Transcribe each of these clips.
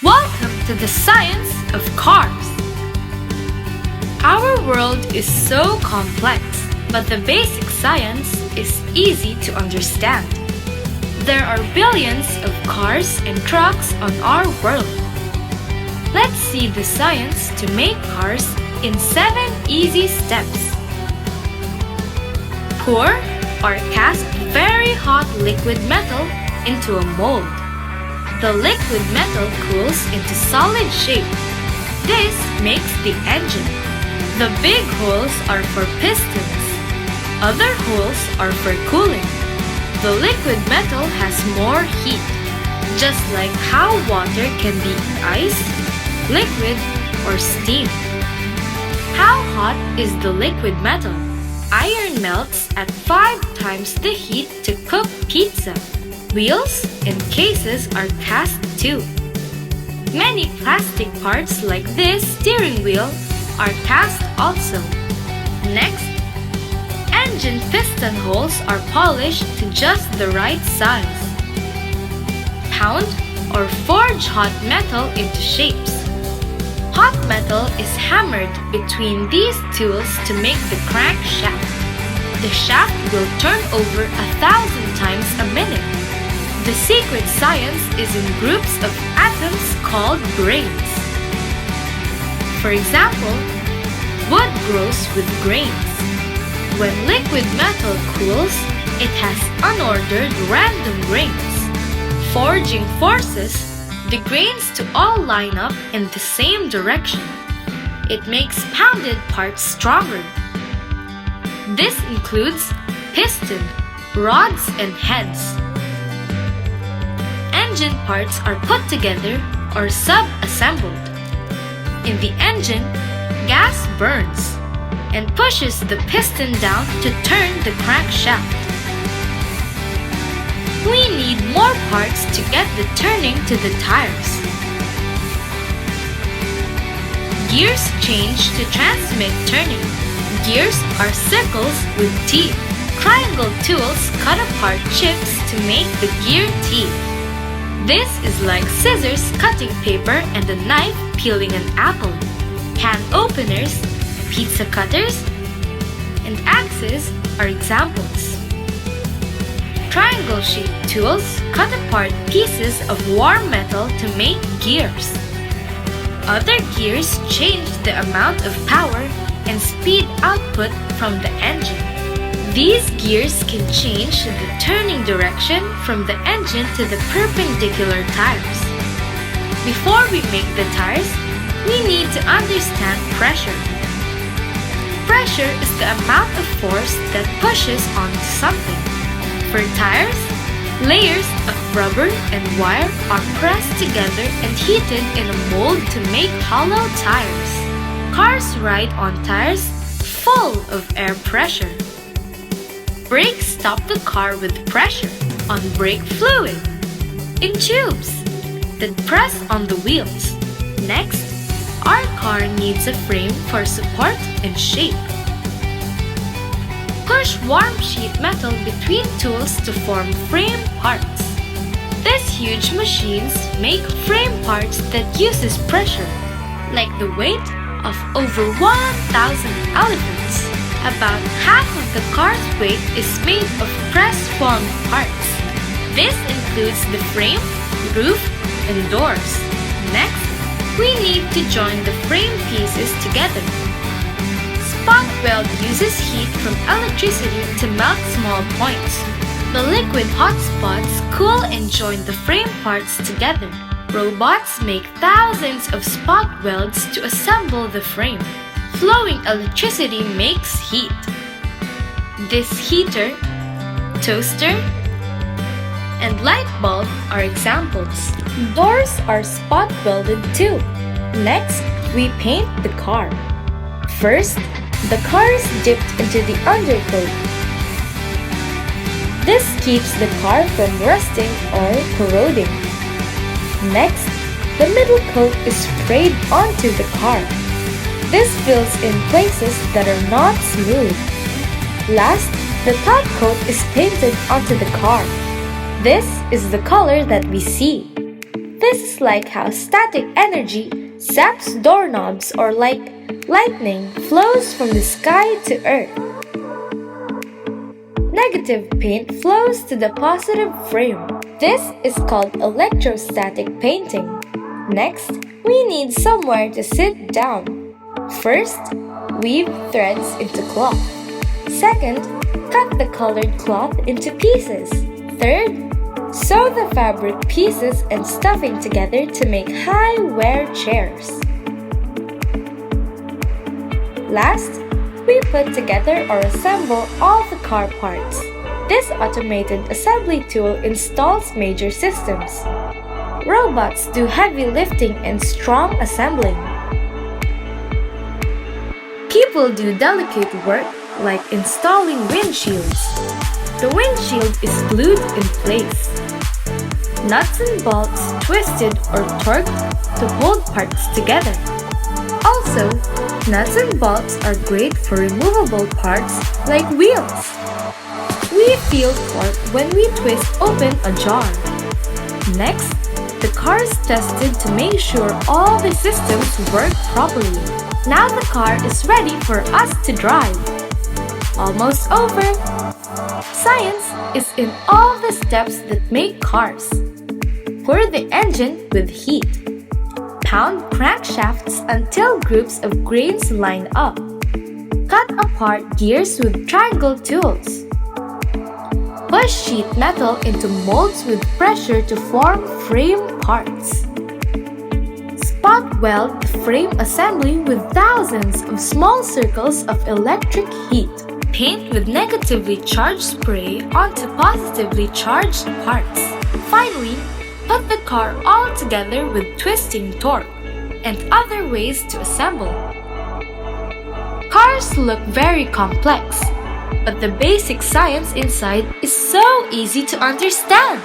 Welcome to the science of cars. Our world is so complex, but the basic science is easy to understand. There are billions of cars and trucks on our world. Let's see the science to make cars in 7 easy steps. Pour or cast very hot liquid metal into a mold. The liquid metal cools into solid shape. This makes the engine. The big holes are for pistons. Other holes are for cooling. The liquid metal has more heat, just like how water can be ice, liquid, or steam. How hot is the liquid metal? Iron melts at 5 times the heat to cook pizza. Wheels and cases are cast too. Many plastic parts like this steering wheel are cast also. Next, engine piston holes are polished to just the right size. Pound or forge hot metal into shapes. Hot metal is hammered between these tools to make the crankshaft. The shaft will turn over 1,000 times a minute. The secret science is in groups of atoms called grains. For example, wood grows with grains. When liquid metal cools, it has unordered random grains. Forging forces the grains to all line up in the same direction. It makes pounded parts stronger. This includes piston, rods, and heads. Engine parts are put together or sub-assembled. In the engine, gas burns and pushes the piston down to turn the crankshaft. We need more parts to get the turning to the tires. Gears change to transmit turning. Gears are circles with teeth. Triangle tools cut apart chips to make the gear teeth. This is like scissors cutting paper and a knife peeling an apple. Can openers, pizza cutters, and axes are examples. Triangle-shaped tools cut apart pieces of warm metal to make gears. Other gears change the amount of power and speed output from the engine. These gears can change the turning direction from the engine to the perpendicular tires. Before we make the tires, we need to understand pressure. Pressure is the amount of force that pushes onto something. For tires, layers of rubber and wire are pressed together and heated in a mold to make hollow tires. Cars ride on tires full of air pressure. Brakes stop the car with pressure on brake fluid in tubes that press on the wheels. Next, our car needs a frame for support and shape. Push warm sheet metal between tools to form frame parts. These huge machines make frame parts that uses pressure, like the weight of over 1,000 elephants. About half of the car's weight is made of press-formed parts. This includes the frame, roof, and doors. Next, we need to join the frame pieces together. Spot weld uses heat from electricity to melt small points. The liquid hot spots cool and join the frame parts together. Robots make thousands of spot welds to assemble the frame. Flowing electricity makes heat. This heater, toaster, and light bulb are examples. Doors are spot welded too. Next, we paint the car. First, the car is dipped into the undercoat. This keeps the car from rusting or corroding. Next, the middle coat is sprayed onto the car. This fills in places that are not smooth. Last, the top coat is painted onto the car. This is the color that we see. This This is like how static energy zaps doorknobs or like lightning flows from the sky to earth. Negative paint flows to the positive frame. This is called electrostatic painting. Next, we need somewhere to sit down. First, weave threads into cloth. Second, cut the colored cloth into pieces. Third, sew the fabric pieces and stuffing together to make high-wear chairs. Last, we put together or assemble all the car parts. This automated assembly tool installs major systems. Robots do heavy lifting and strong assembling. People do delicate work like installing windshields. The windshield is glued in place. Nuts and bolts twisted or torqued to hold parts together. Also, nuts and bolts are great for removable parts like wheels. We feel torque when we twist open a jar. Next, the car is tested to make sure all the systems work properly. Now the car is ready for us to drive. Almost over. Science is in all the steps that make cars. Pour the engine with heat. Pound crankshafts until groups of grains line up. Cut apart gears with triangle tools. Push sheet metal into molds with pressure to form frame parts. Spot weld the frame assembly with thousands of small circles of electric heat. Paint with negatively charged spray onto positively charged parts. Finally, put the car all together with twisting torque and other ways to assemble. Cars look very complex, but the basic science inside is so easy to understand.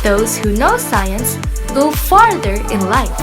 Those who know science go farther in life.